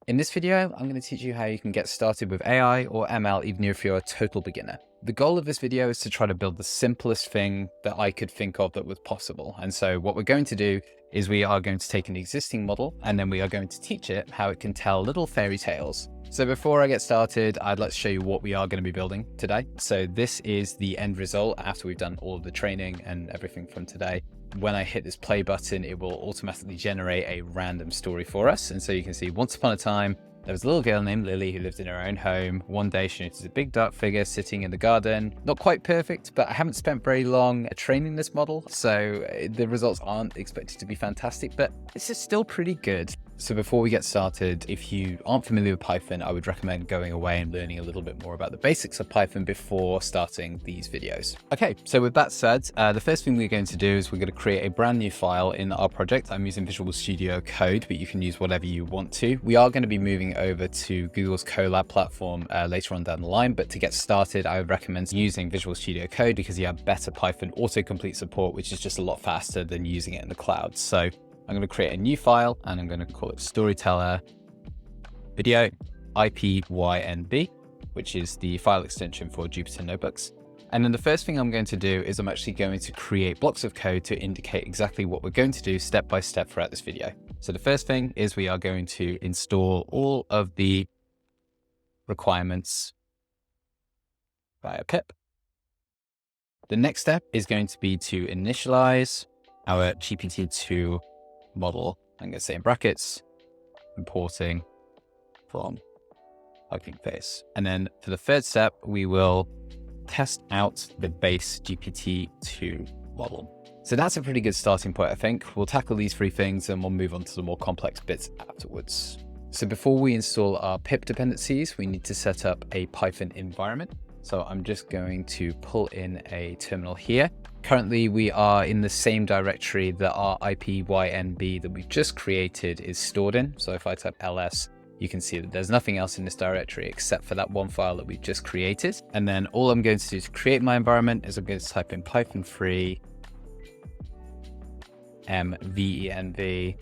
In this video, I'm going to teach you how you can get started with AI or ML even if you're a total beginner. The goal of this video is to try to build the simplest thing that I could think of that was possible. And so what we're going to do is we are going to take an existing model and then we are going to teach it how it can tell little fairy tales. So before I get started, I'd like to show you what we are going to be building today. So this is the end result after we've done all of the training and everything from today. When I hit this play button, it will automatically generate a random story for us. And so you can see once upon a time, there was a little girl named Lily who lived in her own home. One day she noticed a big dark figure sitting in the garden. Not quite perfect, but I haven't spent very long training this model, so the results aren't expected to be fantastic, but this is still pretty good. So before we get started, if you aren't familiar with Python, I would recommend going away and learning a little bit more about the basics of Python before starting these videos. Okay, so with that said, the first thing we're going to do is we're going to create a brand new file in our project. I'm using Visual Studio Code, but you can use whatever you want to. We are going to be moving over to Google's Colab platform later on down the line, but to get started, I would recommend using Visual Studio Code because you have better Python autocomplete support, which is just a lot faster than using it in the cloud. So I'm going to create a new file and I'm going to call it storyteller video IPYNB, which is the file extension for Jupyter Notebooks. And then the first thing I'm going to do is I'm actually going to create blocks of code to indicate exactly what we're going to do step by step throughout this video. So the first thing is we are going to install all of the requirements via pip. The next step is going to be to initialize our GPT-2 model. I'm going to say in brackets, importing from HuggingFace. And then for the third step, we will test out the base GPT-2 model. So that's a pretty good starting point, I think. We'll tackle these three things and we'll move on to the more complex bits afterwards. So before we install our pip dependencies, we need to set up a Python environment. So I'm just going to pull in a terminal here. Currently, we are in the same directory that our IPYNB that we've just created is stored in. So if I type ls, you can see that there's nothing else in this directory except for that one file that we've just created. And then all I'm going to do to create my environment is I'm going to type in python 3 mvenv.benv.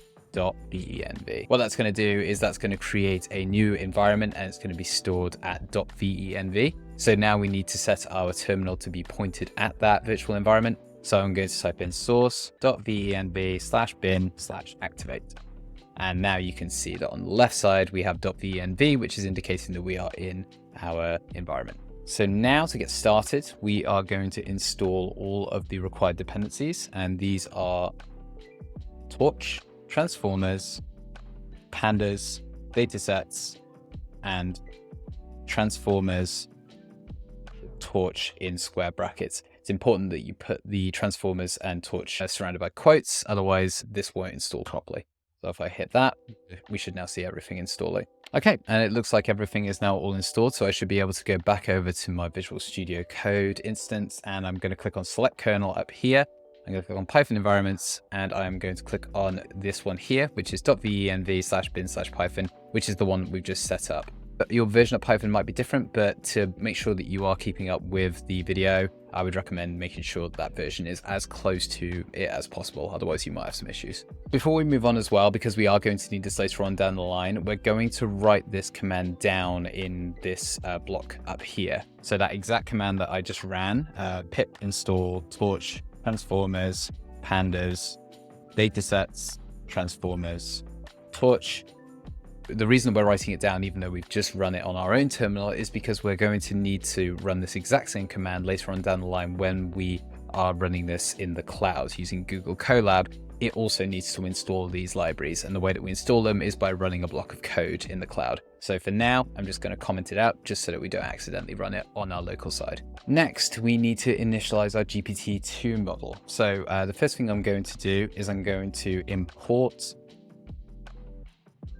What that's going to do is that's going to create a new environment and it's going to be stored at .venv. So now we need to set our terminal to be pointed at that virtual environment. So I'm going to type in source.venv/bin/activate. And now you can see that on the left side, we have .venv, which is indicating that we are in our environment. So now to get started, we are going to install all of the required dependencies. And these are Torch, Transformers, Pandas, Datasets, and Transformers Torch in square brackets. It's important that you put the Transformers and Torch surrounded by quotes, otherwise this won't install properly. So if I hit that, we should now see everything installing. Okay, and it looks like everything is now all installed, so I should be able to go back over to my Visual Studio Code instance, and I'm going to click on Select Kernel up here. I'm going to click on Python environments, and I'm going to click on this one here, which is .venv/bin/python, which is the one we've just set up. But your version of Python might be different, but to make sure that you are keeping up with the video, I would recommend making sure that version is as close to it as possible. Otherwise, you might have some issues. Before we move on as well, because we are going to need this later on down the line, we're going to write this command down in this block up here. So that exact command that I just ran, pip install torch transformers, pandas, datasets, transformers, torch. The reason we're writing it down, even though we've just run it on our own terminal, is because we're going to need to run this exact same command later on down the line when we are running this in the cloud using Google Colab. It also needs to install these libraries, and the way that we install them is by running a block of code in the cloud. So for now, I'm just going to comment it out just so that we don't accidentally run it on our local side. Next, we need to initialize our GPT-2 model. So the first thing I'm going to do is I'm going to import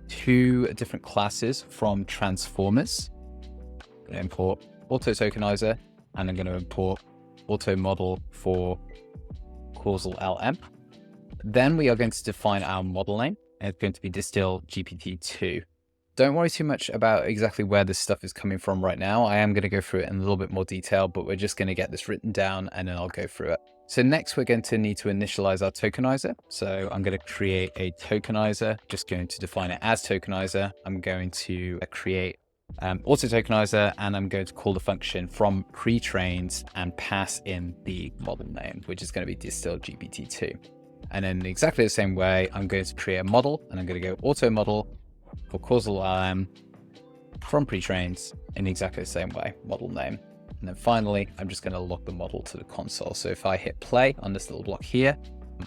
two different classes from Transformers. I'm going to import auto tokenizer, and I'm going to import auto model for causal LM. Then we are going to define our model name, and it's going to be distill GPT-2. Don't worry too much about exactly where this stuff is coming from right now. I am going to go through it in a little bit more detail, but we're just going to get this written down and then I'll go through it. So next we're going to need to initialize our tokenizer. So I'm going to create a tokenizer, just going to define it as tokenizer. I'm going to create auto tokenizer, and I'm going to call the function from pre-trained and pass in the model name, which is going to be distilled GPT-2. And in exactly the same way, I'm going to create a model, and I'm going to go auto model for causal LM from pre-trained in exactly the same way, model name. And then finally, I'm just going to log the model to the console. So if I hit play on this little block here,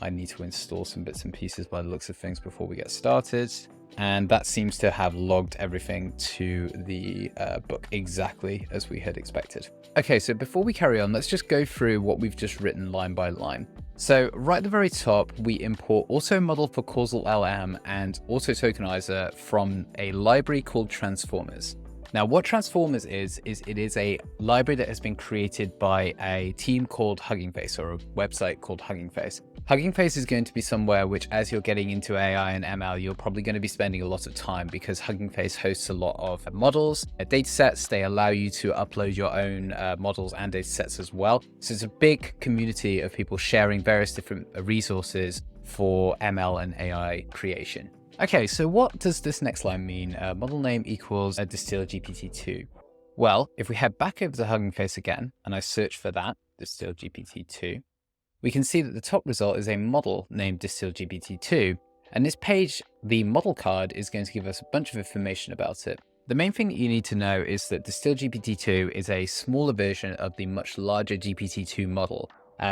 I need to install some bits and pieces by the looks of things before we get started. And that seems to have logged everything to the book exactly as we had expected. Okay, so before we carry on, let's just go through what we've just written line by line. So right at the very top, we import auto model for causal LM and auto tokenizer from a library called Transformers. Now, what Transformers is it is a library that has been created by a team called HuggingFace, or a website called HuggingFace. HuggingFace is going to be somewhere which, as you're getting into AI and ML, you're probably going to be spending a lot of time, because HuggingFace hosts a lot of models, datasets. They allow you to upload your own models and datasets as well. So it's a big community of people sharing various different resources for ML and AI creation. Okay, so what does this next line mean? Model name equals a distilled GPT-2. Well, if we head back over to Hugging Face again, and I search for that, distilled GPT-2, we can see that the top result is a model named distilled GPT-2. And this page, the model card, is going to give us a bunch of information about it. The main thing that you need to know is that distilled GPT-2 is a smaller version of the much larger GPT-2 model,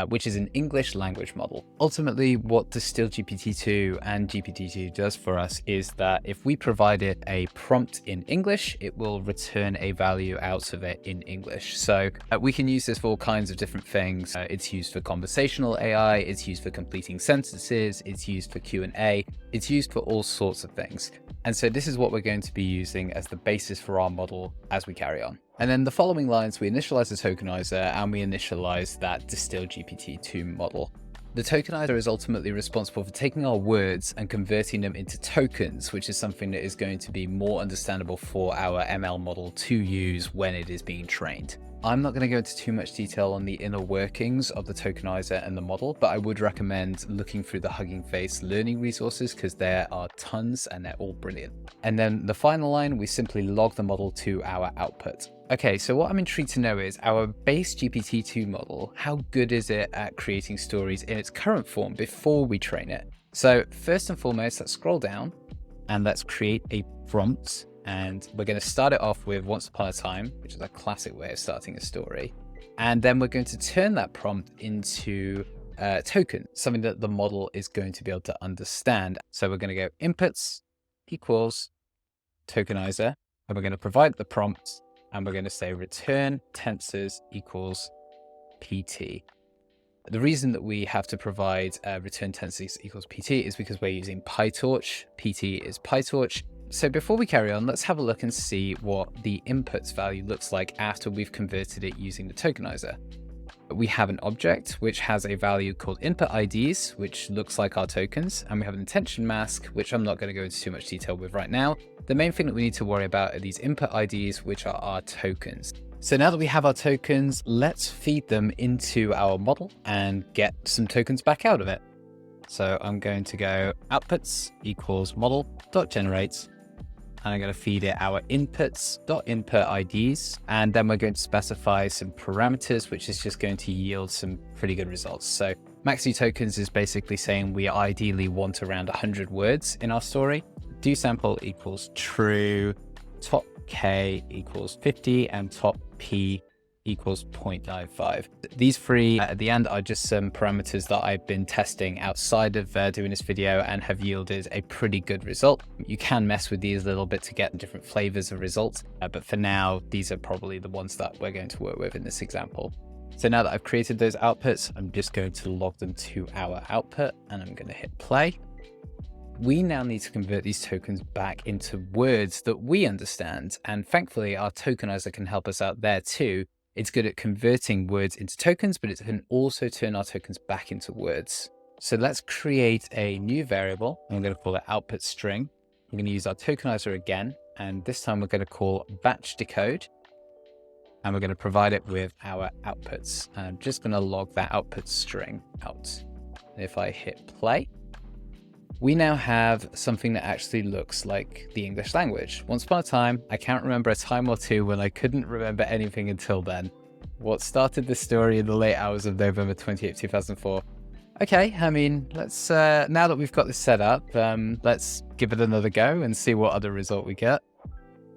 which is an English language model. Ultimately, what distilled GPT-2 and GPT-2 does for us is that if we provide it a prompt in English, it will return a value out of it in English. So we can use this for all kinds of different things. It's used for conversational AI, it's used for completing sentences, it's used for Q&A, it's used for all sorts of things. And so this is what we're going to be using as the basis for our model as we carry on. And then the following lines, we initialize the tokenizer and we initialize that distilled GPT-2 model. The tokenizer is ultimately responsible for taking our words and converting them into tokens, which is something that is going to be more understandable for our ML model to use when it is being trained. I'm not going to go into too much detail on the inner workings of the tokenizer and the model, but I would recommend looking through the Hugging Face learning resources, because there are tons and they're all brilliant. And then the final line, we simply log the model to our output. Okay, so what I'm intrigued to know is our base GPT-2 model, how good is it at creating stories in its current form before we train it? So first and foremost, let's scroll down and let's create a prompt. And we're going to start it off with Once Upon a Time, which is a classic way of starting a story. And then we're going to turn that prompt into a token, something that the model is going to be able to understand. So we're going to go inputs equals tokenizer, and we're going to provide the prompt, and we're going to say return tensors equals PT. The reason that we have to provide return tensors equals PT is because we're using PyTorch. PT is PyTorch. So before we carry on, let's have a look and see what the inputs value looks like after we've converted it using the tokenizer. We have an object which has a value called input IDs, which looks like our tokens, and we have an intention mask, which I'm not going to go into too much detail with right now. The main thing that we need to worry about are these input IDs, which are our tokens. So now that we have our tokens, let's feed them into our model and get some tokens back out of it. So I'm going to go outputs equals model.generate. And I'm going to feed it our inputs.input IDs, and then we're going to specify some parameters, which is just going to yield some pretty good results. So maxi tokens is basically saying we ideally want around 100 words in our story. Do sample equals true, top K equals 50, and top P equals 0.95. These three at the end are just some parameters that I've been testing outside of doing this video and have yielded a pretty good result. You can mess with these a little bit to get different flavors of results, but for now, these are probably the ones that we're going to work with in this example. So now that I've created those outputs, I'm just going to log them to our output, and I'm going to hit play. We now need to convert these tokens back into words that we understand, and thankfully our tokenizer can help us out there too. It's good at converting words into tokens, but it can also turn our tokens back into words. So let's create a new variable. I'm going to call it output string. I'm going to use our tokenizer again, and this time we're going to call batch decode. and we're going to provide it with our outputs. And I'm just going to log that output string out. If I hit play, we now have something that actually looks like the English language. Once upon a time, I can't remember a time or two when I couldn't remember anything until then. What started this story in the late hours of November 28, 2004? Okay, I mean, let's, now that we've got this set up, let's give it another go and see what other result we get.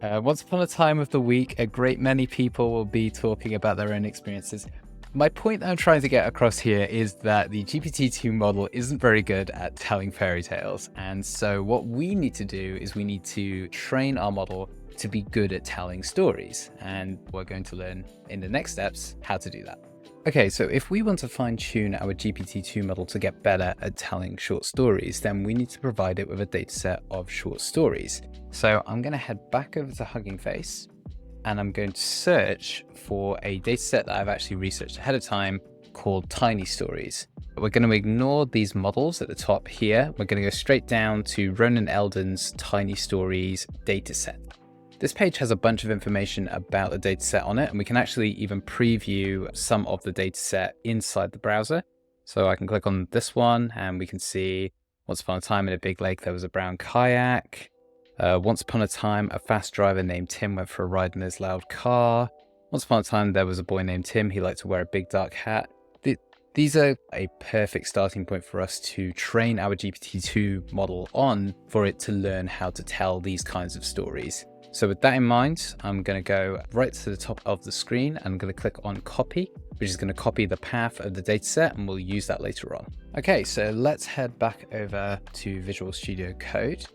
Once upon a time of the week, a great many people will be talking about their own experiences. My point that I'm trying to get across here is that the GPT-2 model isn't very good at telling fairy tales. And so what we need to do is we need to train our model to be good at telling stories. And we're going to learn in the next steps how to do that. Okay, so if we want to fine-tune our GPT-2 model to get better at telling short stories, then we need to provide it with a dataset of short stories. So I'm going to head back over to HuggingFace, and I'm going to search for a dataset that I've actually researched ahead of time called TinyStories. We're going to ignore these models at the top here. We're going to go straight down to Ronan Eldon's TinyStories dataset. This page has a bunch of information about the dataset on it, and we can actually even preview some of the dataset inside the browser. So I can click on this one and we can see once upon a time in a big lake there was a brown kayak. Once upon a time a fast driver named Tim went for a ride in his loud car. Once upon a time there was a boy named Tim, he liked to wear a big dark hat. These are a perfect starting point for us to train our GPT-2 model on for it to learn how to tell these kinds of stories. So with that in mind, I'm going to go right to the top of the screen and I'm going to click on copy, which is going to copy the path of the dataset, and we'll use that later on. Okay, so let's head back over to Visual Studio Code.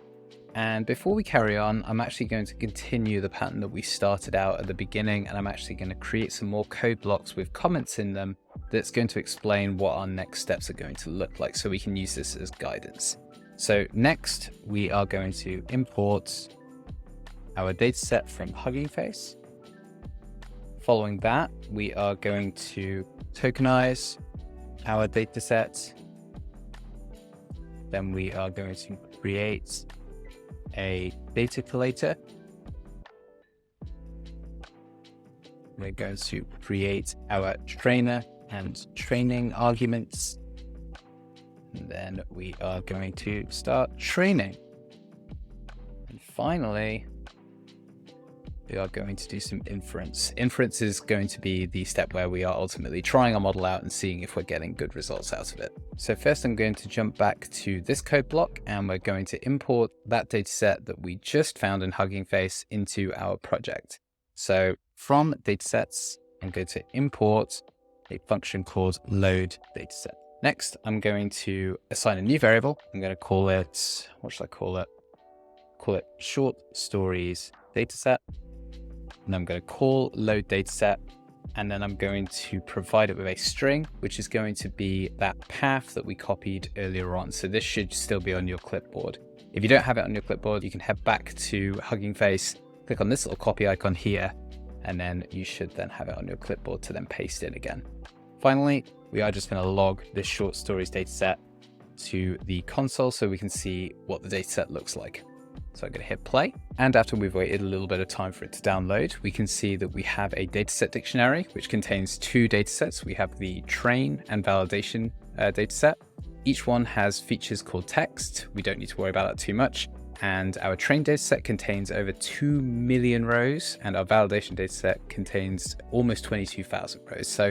And before we carry on, I'm actually going to continue the pattern that we started out at the beginning, and I'm actually going to create some more code blocks with comments in them that's going to explain what our next steps are going to look like, so we can use this as guidance. So next, we are going to import our dataset from HuggingFace. Following that, we are going to tokenize our dataset. Then we are going to create a DataCollator. We're going to create our trainer and training arguments. And then we are going to start training. And finally, we are going to do some inference. Inference is going to be the step where we are ultimately trying our model out and seeing if we're getting good results out of it. So first I'm going to jump back to this code block, and we're going to import that dataset that we just found in HuggingFace into our project. So from datasets, I'm going to import a function called load dataset. Next, I'm going to assign a new variable. I'm going to call it, what should I call it? Call it short stories dataset. And I'm going to call load dataset, and then I'm going to provide it with a string, which is going to be that path that we copied earlier on. So this should still be on your clipboard. If you don't have it on your clipboard, you can head back to HuggingFace, click on this little copy icon here, and then you should then have it on your clipboard to then paste in again. Finally, we are just going to log this short stories dataset to the console so we can see what the dataset looks like. So I'm going to hit play, and after we've waited a little bit of time for it to download, we can see that we have a dataset dictionary, which contains two datasets. We have the train and validation dataset. Each one has features called text. We don't need to worry about that too much. And our train dataset contains over 2 million rows, and our validation dataset contains almost 22,000 rows. So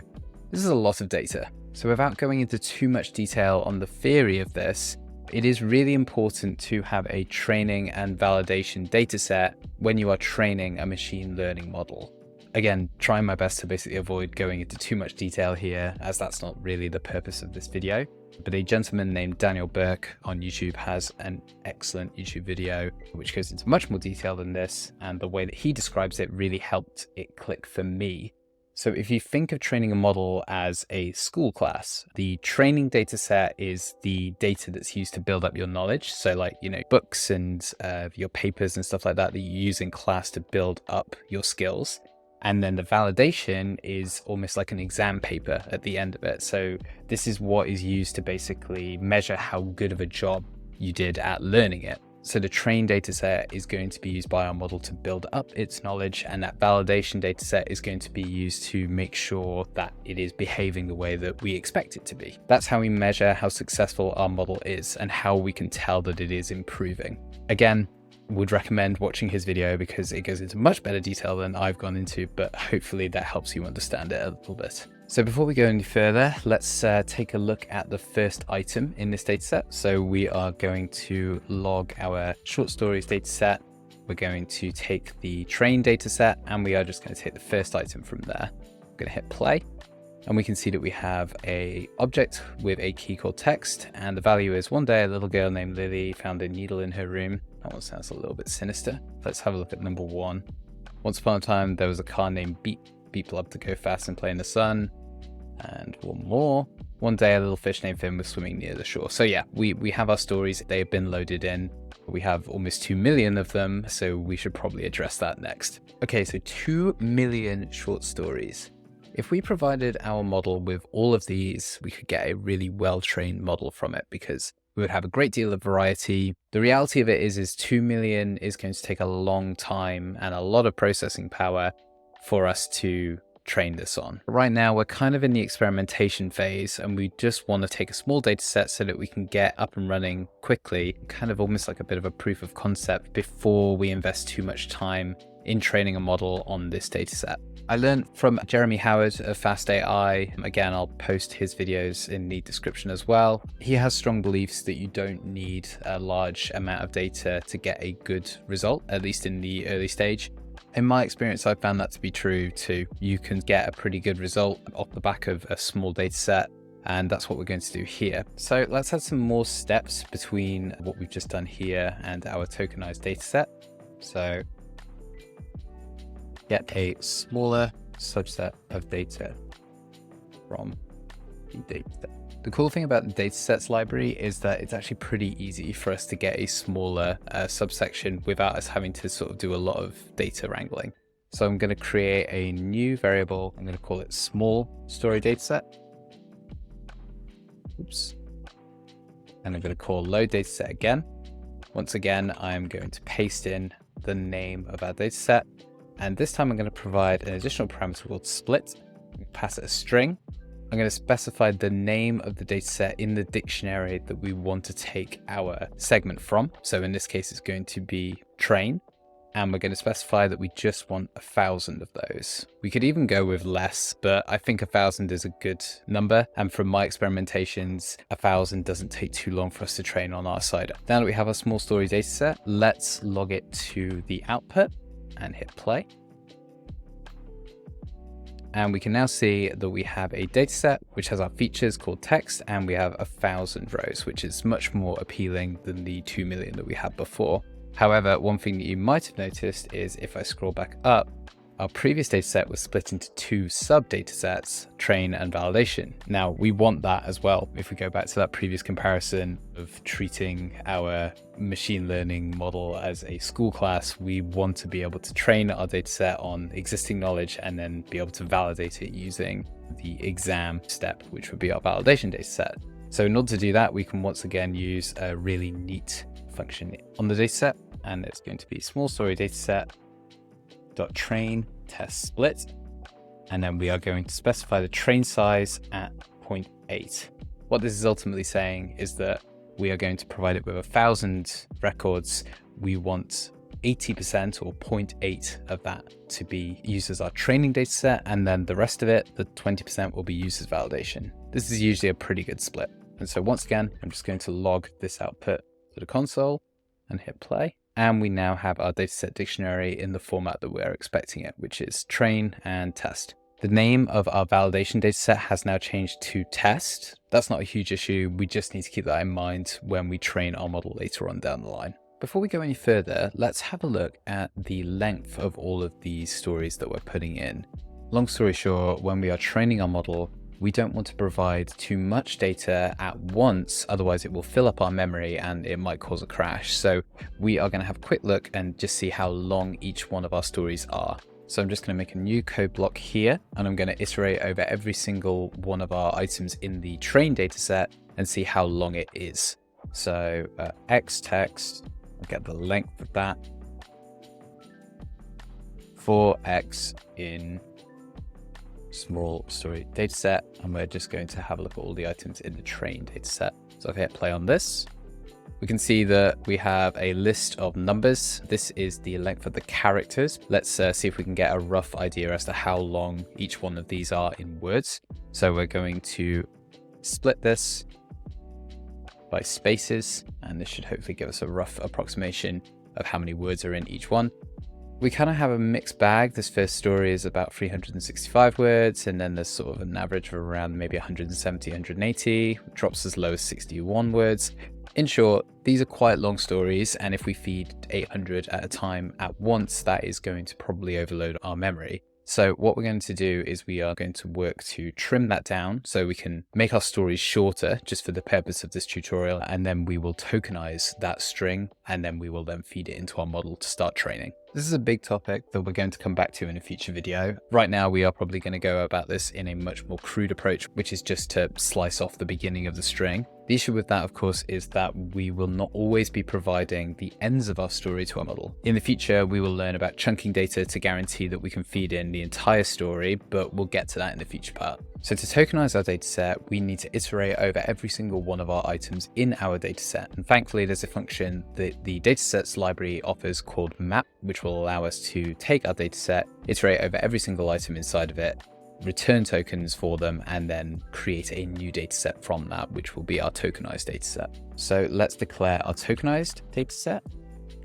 this is a lot of data. So without going into too much detail on the theory of this, it is really important to have a training and validation dataset when you are training a machine learning model. Again, trying my best to basically avoid going into too much detail here, as that's not really the purpose of this video. But a gentleman named Daniel Burke on YouTube has an excellent YouTube video which goes into much more detail than this, and the way that he describes it really helped it click for me. So if you think of training a model as a school class, the training data set is the data that's used to build up your knowledge. So like, books and your papers and stuff like that you use in class to build up your skills. And then the validation is almost like an exam paper at the end of it. So this is what is used to basically measure how good of a job you did at learning it. So the train data set is going to be used by our model to build up its knowledge, and that validation data set is going to be used to make sure that it is behaving the way that we expect it to be. That's how we measure how successful our model is and how we can tell that it is improving. Again, would recommend watching his video because it goes into much better detail than I've gone into, but hopefully that helps you understand it a little bit. So before we go any further, let's take a look at the first item in this dataset. So we are going to log our short stories dataset. We're going to take the train dataset, and we are just going to take the first item from there. I'm going to hit play, and we can see that we have a object with a key called text, and the value is: one day a little girl named Lily found a needle in her room. That one sounds a little bit sinister. Let's have a look at number 1. Once upon a time, there was a car named Beep. Beep loved to go fast and play in the sun. And one more. One day a little fish named Finn was swimming near the shore. So yeah, we have our stories. They have been loaded in. We have almost 2 million of them, so we should probably address that next. Okay, so 2 million short stories. If we provided our model with all of these, we could get a really well-trained model from it because we would have a great deal of variety. The reality of it is 2 million is going to take a long time and a lot of processing power for us to train this on. Right now, we're kind of in the experimentation phase, and we just want to take a small data set so that we can get up and running quickly, kind of almost like a bit of a proof of concept before we invest too much time in training a model on this data set. I learned from Jeremy Howard of Fast AI. Again, I'll post his videos in the description as well. He has strong beliefs that you don't need a large amount of data to get a good result, at least in the early stage. In my experience, I found that to be true too. You can get a pretty good result off the back of a small data set, and that's what we're going to do here. So let's add some more steps between what we've just done here and our tokenized data set. So get a smaller subset of data from the dataset. The cool thing about the datasets library is that it's actually pretty easy for us to get a smaller subsection without us having to sort of do a lot of data wrangling. So I'm going to create a new variable. I'm going to call it small story dataset. Oops. And I'm going to call load dataset again. Once again, I'm going to paste in the name of our dataset. And this time I'm going to provide an additional parameter called split. Pass it a string. I'm going to specify the name of the dataset in the dictionary that we want to take our segment from. So in this case, it's going to be train. And we're going to specify that we just want 1,000 of those. We could even go with less, but I think 1,000 is a good number. And from my experimentations, 1,000 doesn't take too long for us to train on our side. Now that we have a small story dataset, let's log it to the output and hit play. And we can now see that we have a dataset which has our features called text, and we have 1,000 rows, which is much more appealing than the 2 million that we had before. However, one thing that you might have noticed is if I scroll back up, our previous dataset was split into 2 sub datasets, train and validation. Now we want that as well. If we go back to that previous comparison of treating our machine learning model as a school class, we want to be able to train our dataset on existing knowledge and then be able to validate it using the exam step, which would be our validation dataset. So in order to do that, we can once again use a really neat function on the dataset, and it's going to be small story dataset .train test split, and then we are going to specify the train size at 0.8. What this is ultimately saying is that we are going to provide it with 1,000 records. We want 80% or 0.8 of that to be used as our training data set, and then the rest of it, the 20%, will be used as validation. This is usually a pretty good split. And so once again, I'm just going to log this output to the console and hit play. And we now have our dataset dictionary in the format that we're expecting it, which is train and test. The name of our validation dataset has now changed to test. That's not a huge issue. We just need to keep that in mind when we train our model later on down the line. Before we go any further, let's have a look at the length of all of these stories that we're putting in. Long story short, when we are training our model, we don't want to provide too much data at once, otherwise it will fill up our memory and it might cause a crash. So we are going to have a quick look and just see how long each one of our stories are. So I'm just going to make a new code block here, and I'm going to iterate over every single one of our items in the train dataset and see how long it is. So X text We'll get the length of that. 4x in small story dataset, and we're just going to have a look at all the items in the trained dataset. So if I hit play on this, we can see that we have a list of numbers. This is the length of the characters. Let's see if we can get a rough idea as to how long each one of these are in words. So we're going to split this by spaces, and this should hopefully give us a rough approximation of how many words are in each one. We kind of have a mixed bag. This first story is about 365 words, and then there's sort of an average of around maybe 170, 180, drops as low as 61 words. In short, these are quite long stories, and if we feed 800 at a time at once, that is going to probably overload our memory. So what we're going to do is we are going to work to trim that down so we can make our stories shorter just for the purpose of this tutorial, and then we will tokenize that string, and then we will then feed it into our model to start training. This is a big topic that we're going to come back to in a future video. Right now, we are probably going to go about this in a much more crude approach, which is just to slice off the beginning of the string. The issue with that, of course, is that we will not always be providing the ends of our story to our model. In the future, we will learn about chunking data to guarantee that we can feed in the entire story, but we'll get to that in the future part. So to tokenize our dataset, we need to iterate over every single one of our items in our dataset. And thankfully, there's a function that the datasets library offers called map, which will allow us to take our dataset, iterate over every single item inside of it, return tokens for them, and then create a new dataset from that, which will be our tokenized dataset. So let's declare our tokenized dataset.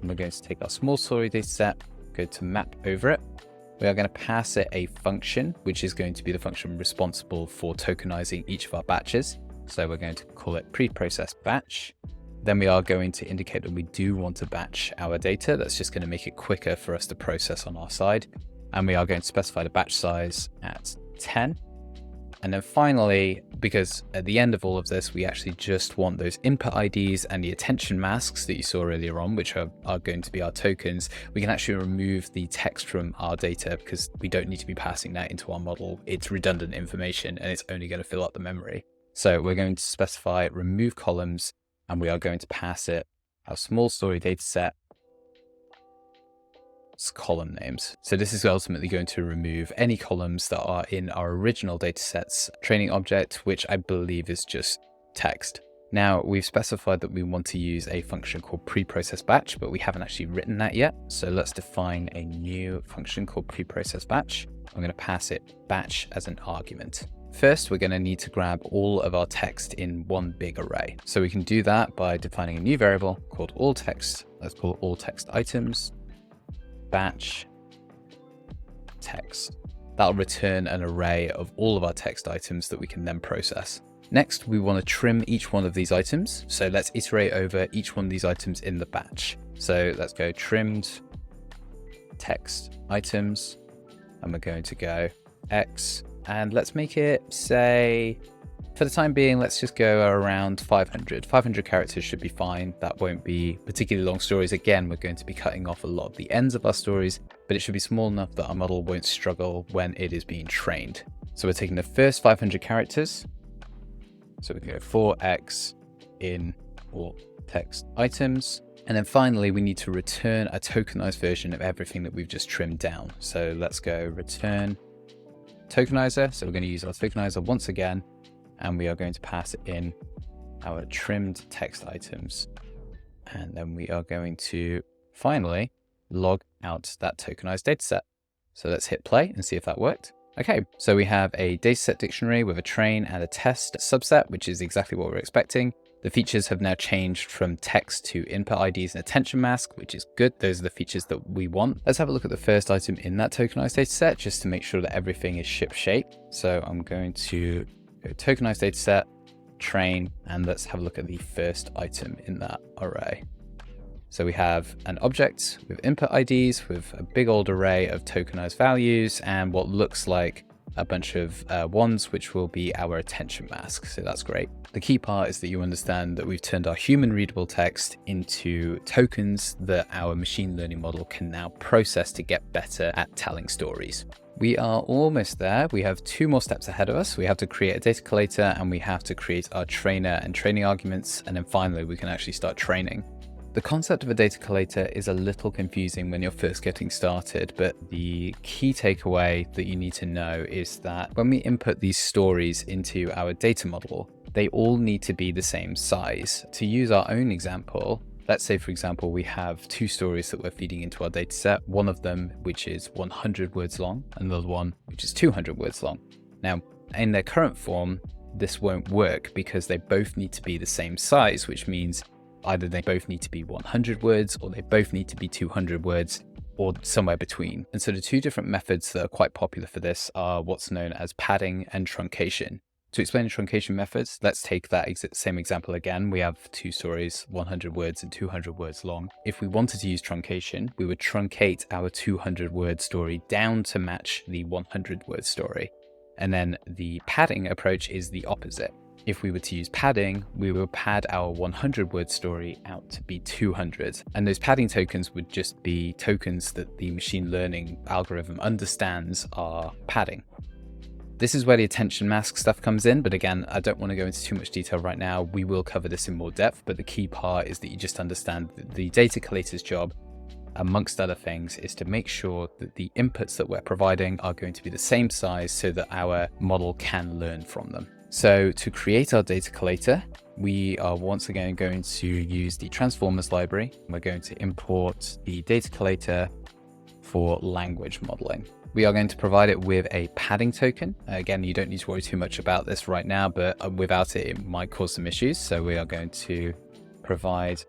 And we're going to take our small story dataset, go to map over it. We are going to pass it a function, which is going to be the function responsible for tokenizing each of our batches. So we're going to call it pre-processed batch. Then we are going to indicate that we do want to batch our data. That's just going to make it quicker for us to process on our side. And we are going to specify the batch size at 10. And then finally, because at the end of all of this, we actually just want those input IDs and the attention masks that you saw earlier on, which are going to be our tokens, we can actually remove the text from our data because we don't need to be passing that into our model. It's redundant information and it's only going to fill up the memory. So we're going to specify remove columns, and we are going to pass it our small story dataset column names. So this is ultimately going to remove any columns that are in our original datasets training object, which I believe is just text. Now we've specified that we want to use a function called pre-process batch, but we haven't actually written that yet. So let's define a new function called pre-process batch. I'm going to pass it batch as an argument. First, we're going to need to grab all of our text in one big array. So we can do that by defining a new variable called all text. Let's call it all text items. Batch text. That'll return an array of all of our text items that we can then process. Next, we want to trim each one of these items. So let's iterate over each one of these items in the batch. So let's go trimmed text items, and we're going to go X, and let's make it, say, for the time being, let's just go around 500. 500 characters should be fine. That won't be particularly long stories. Again, we're going to be cutting off a lot of the ends of our stories, but it should be small enough that our model won't struggle when it is being trained. So we're taking the first 500 characters. So we can go 4x in all text items. And then finally, we need to return a tokenized version of everything that we've just trimmed down. So let's go return tokenizer. So we're going to use our tokenizer once again, and we are going to pass in our trimmed text items. And then we are going to finally log out that tokenized dataset. So let's hit play and see if that worked. Okay, so we have a dataset dictionary with a train and a test subset, which is exactly what we're expecting. The features have now changed from text to input IDs and attention mask, which is good. Those are the features that we want. Let's have a look at the first item in that tokenized dataset just to make sure that everything is ship shape. So I'm going to go tokenized dataset, train, and let's have a look at the first item in that array. So we have an object with input IDs with a big old array of tokenized values and what looks like a bunch of ones, which will be our attention mask. So that's great. The key part is that you understand that we've turned our human readable text into tokens that our machine learning model can now process to get better at telling stories. We are almost there. We have 2 more steps ahead of us. We have to create a DataCollator and we have to create our trainer and training arguments. And then finally, we can actually start training. The concept of a data collator is a little confusing when you're first getting started, but the key takeaway that you need to know is that when we input these stories into our data model, they all need to be the same size. To use our own example, let's say, for example, we have two stories that we're feeding into our data set, one of them which is 100 words long, and the other one which is 200 words long. Now, in their current form, this won't work because they both need to be the same size, which means either they both need to be 100 words or they both need to be 200 words or somewhere between. And so the two different methods that are quite popular for this are what's known as padding and truncation. To explain the truncation methods, let's take that same example again. We have two stories, 100 words and 200 words long. If we wanted to use truncation, we would truncate our 200 word story down to match the 100 word story. And then the padding approach is the opposite. If we were to use padding, we would pad our 100 word story out to be 200. And those padding tokens would just be tokens that the machine learning algorithm understands are padding. This is where the attention mask stuff comes in, but again, I don't want to go into too much detail right now. We will cover this in more depth, but the key part is that you just understand that the data collator's job, amongst other things, is to make sure that the inputs that we're providing are going to be the same size so that our model can learn from them. So to create our data collator, we are once again going to use the Transformers library. We're going to import the data collator for language modeling. We are going to provide it with a padding token. Again, you don't need to worry too much about this right now, but without it, it might cause some issues. So we are going to provide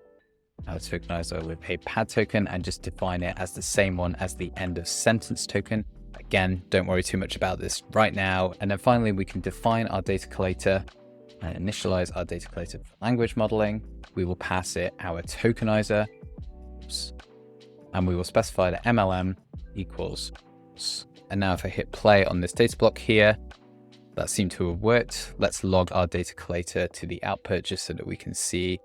our tokenizer with a pad token and just define it as the same one as the end of sentence token. Again, don't worry too much about this right now. And then finally, we can define our data collator and initialize our data collator for language modeling. We will pass it our tokenizer, and we will specify the MLM equals. And now if I hit play on this data block here, that seemed to have worked. Let's log our data collator to the output just so that we can see.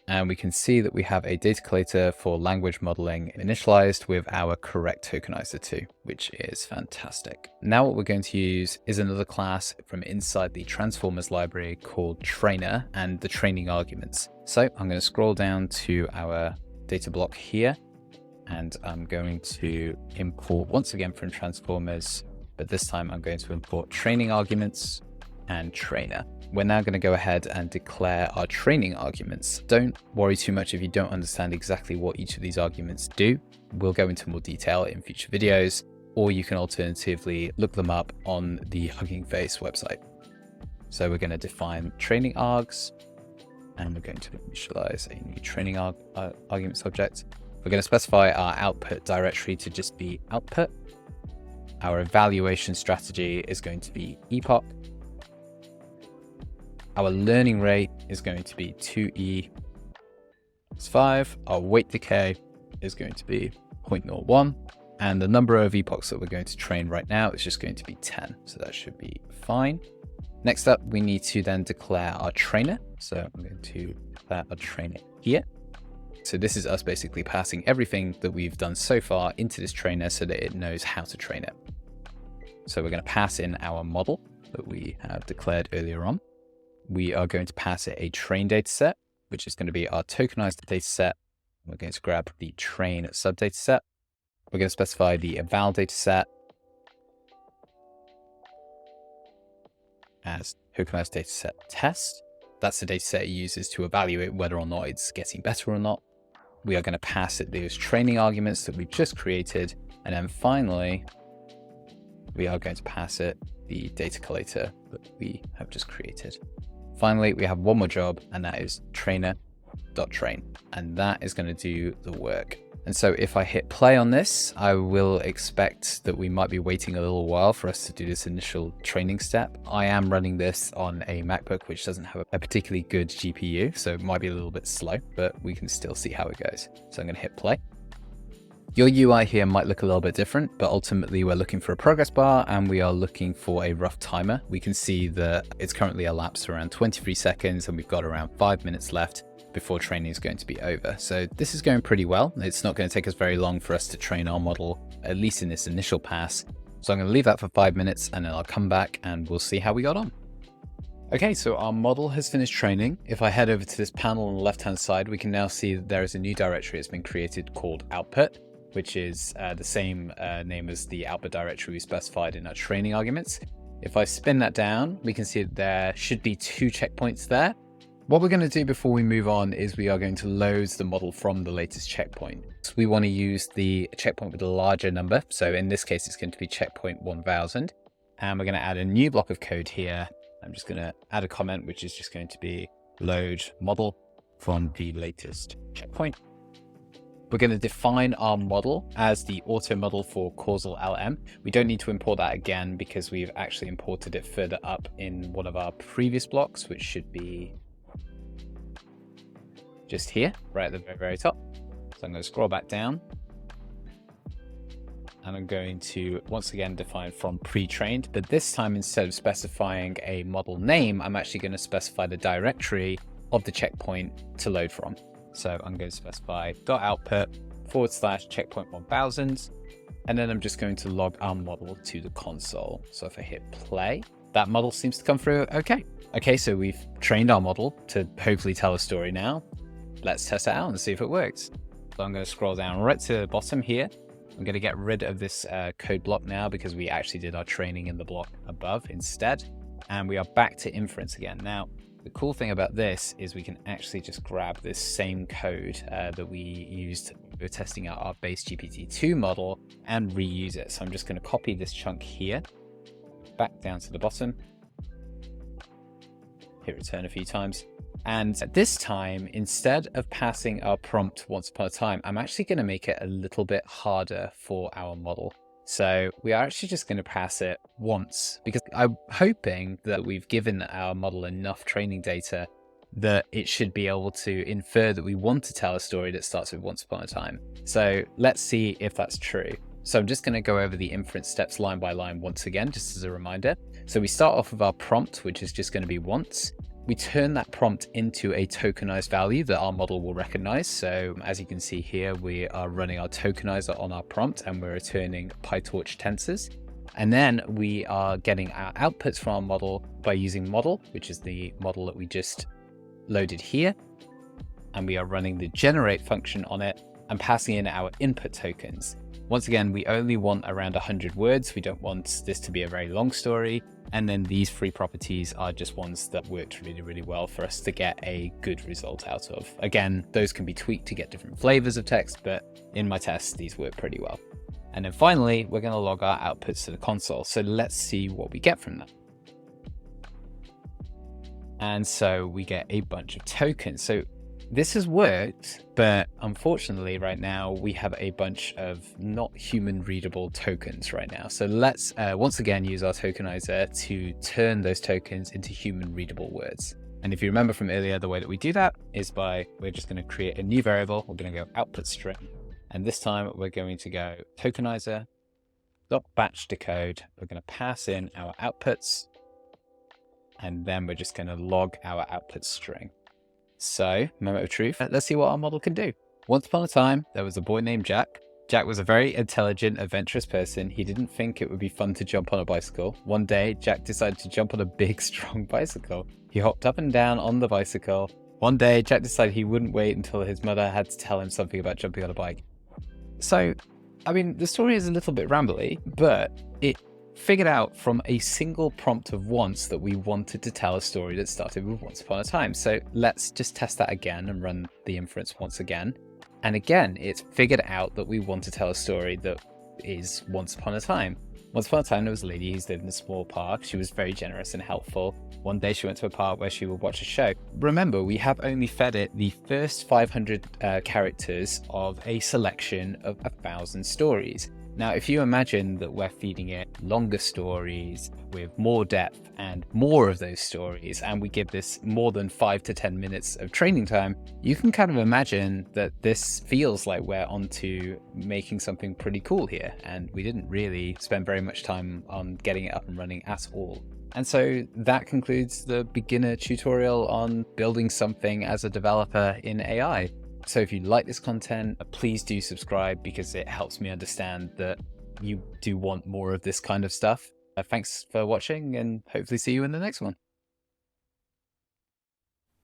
And we can see that we have a data collator for language modeling initialized with our correct tokenizer too, which is fantastic. Now what we're going to use is another class from inside the Transformers library called trainer and the training arguments. So I'm going to scroll down to our data block here, and I'm going to import once again from Transformers, but this time I'm going to import training arguments and trainer. We're now going to go ahead and declare our training arguments. Don't worry too much if you don't understand exactly what each of these arguments do. We'll go into more detail in future videos, or you can alternatively look them up on the HuggingFace website. So we're going to define training args, and we're going to initialize a new training argument subject. We're going to specify our output directory to just be output. Our evaluation strategy is going to be epoch. Our learning rate is going to be 2e plus 5. Our weight decay is going to be 0.01. And the number of epochs that we're going to train right now is just going to be 10. So that should be fine. Next up, we need to then declare our trainer. So I'm going to declare our trainer here. So this is us basically passing everything that we've done so far into this trainer so that it knows how to train it. So we're going to pass in our model that we have declared earlier on. We are going to pass it a train data set, which is going to be our tokenized data set. We're going to grab the train subdata set. We're going to specify the eval data set as tokenized data set test. That's the data set it uses to evaluate whether or not it's getting better or not. We are going to pass it those training arguments that we've just created. And then finally, we are going to pass it the data collator that we have just created. Finally, we have one more job, and that is trainer.train. And that is going to do the work. And so if I hit play on this, I will expect that we might be waiting a little while for us to do this initial training step. I am running this on a MacBook, which doesn't have a particularly good GPU, so it might be a little bit slow, but we can still see how it goes. So I'm going to hit play. Your UI here might look a little bit different, but ultimately we're looking for a progress bar and we are looking for a rough timer. We can see that it's currently elapsed around 23 seconds and we've got around 5 minutes left before training is going to be over. So this is going pretty well. It's not going to take us very long for us to train our model, at least in this initial pass. So I'm going to leave that for 5 minutes and then I'll come back and we'll see how we got on. Okay, so our model has finished training. If I head over to this panel on the left-hand side, we can now see that there is a new directory that's been created called output, which is the same name as the output directory we specified in our training arguments. If I spin that down, we can see that there should be 2 checkpoints there. What we're going to do before we move on is we are going to load the model from the latest checkpoint. So we want to use the checkpoint with a larger number. So in this case, it's going to be checkpoint 1000. And we're going to add a new block of code here. I'm just going to add a comment, which is just going to be load model from the latest checkpoint. We're going to define our model as the auto model for causal LM. We don't need to import that again because we've actually imported it further up in one of our previous blocks, which should be just here, right at the very, very top. So I'm going to scroll back down. And I'm going to once again define from pre-trained, but this time instead of specifying a model name, I'm actually going to specify the directory of the checkpoint to load from. So I'm going to specify .output/checkpoint 1000, and then I'm just going to log our model to the console. So if I hit play, that model seems to come through okay. Okay, so we've trained our model to hopefully tell a story now. Let's test it out and see if it works. So I'm going to scroll down right to the bottom here. I'm going to get rid of this code block now because we actually did our training in the block above instead. And we are back to inference again. Now, the cool thing about this is we can actually just grab this same code that we used when we were testing out our base GPT-2 model and reuse it. So I'm just going to copy this chunk here, back down to the bottom, hit return a few times. And at this time, instead of passing our prompt once upon a time, I'm actually going to make it a little bit harder for our model. So we are actually just going to pass it once because I'm hoping that we've given our model enough training data that it should be able to infer that we want to tell a story that starts with once upon a time. So let's see if that's true. So I'm just going to go over the inference steps line by line once again, just as a reminder. So we start off with our prompt, which is just going to be once. We turn that prompt into a tokenized value that our model will recognize. So as you can see here, we are running our tokenizer on our prompt and we're returning PyTorch tensors. And then we are getting our outputs from our model by using model, which is the model that we just loaded here. And we are running the generate function on it and passing in our input tokens. Once again, we only want around 100 words. We don't want this to be a very long story. And then these 3 properties are just ones that worked really, really well for us to get a good result out of. Again, those can be tweaked to get different flavors of text, but in my tests, these work pretty well. And then finally, we're going to log our outputs to the console. So let's see what we get from that. And so we get a bunch of tokens. So this has worked, but unfortunately right now we have a bunch of not human readable tokens right now. So let's once again use our tokenizer to turn those tokens into human readable words. And if you remember from earlier, the way that we do that is we're just going to create a new variable. We're going to go output string. And this time we're going to go tokenizer dot batch decode. We're going to pass in our outputs, and then we're just going to log our output string. So, moment of truth, let's see what our model can do. Once upon a time, there was a boy named Jack. Jack was a very intelligent, adventurous person. He didn't think it would be fun to jump on a bicycle. One day, Jack decided to jump on a big, strong bicycle. He hopped up and down on the bicycle. One day, Jack decided he wouldn't wait until his mother had to tell him something about jumping on a bike. So, I mean, the story is a little bit rambly, but it figured out from a single prompt of once that we wanted to tell a story that started with once upon a time. So let's just test that again and run the inference once again. And again, it's figured out that we want to tell a story that is once upon a time. Once upon a time, there was a lady who lived in a small park. She was very generous and helpful. One day she went to a park where she would watch a show. Remember, we have only fed it the first 500 characters of a selection of 1,000 stories. Now, if you imagine that we're feeding it longer stories with more depth and more of those stories, and we give this more than 5 to 10 minutes of training time, you can kind of imagine that this feels like we're onto making something pretty cool here. And we didn't really spend very much time on getting it up and running at all. And so that concludes the beginner tutorial on building something as a developer in AI. So if you like this content, please do subscribe because it helps me understand that you do want more of this kind of stuff. Thanks for watching and hopefully see you in the next one.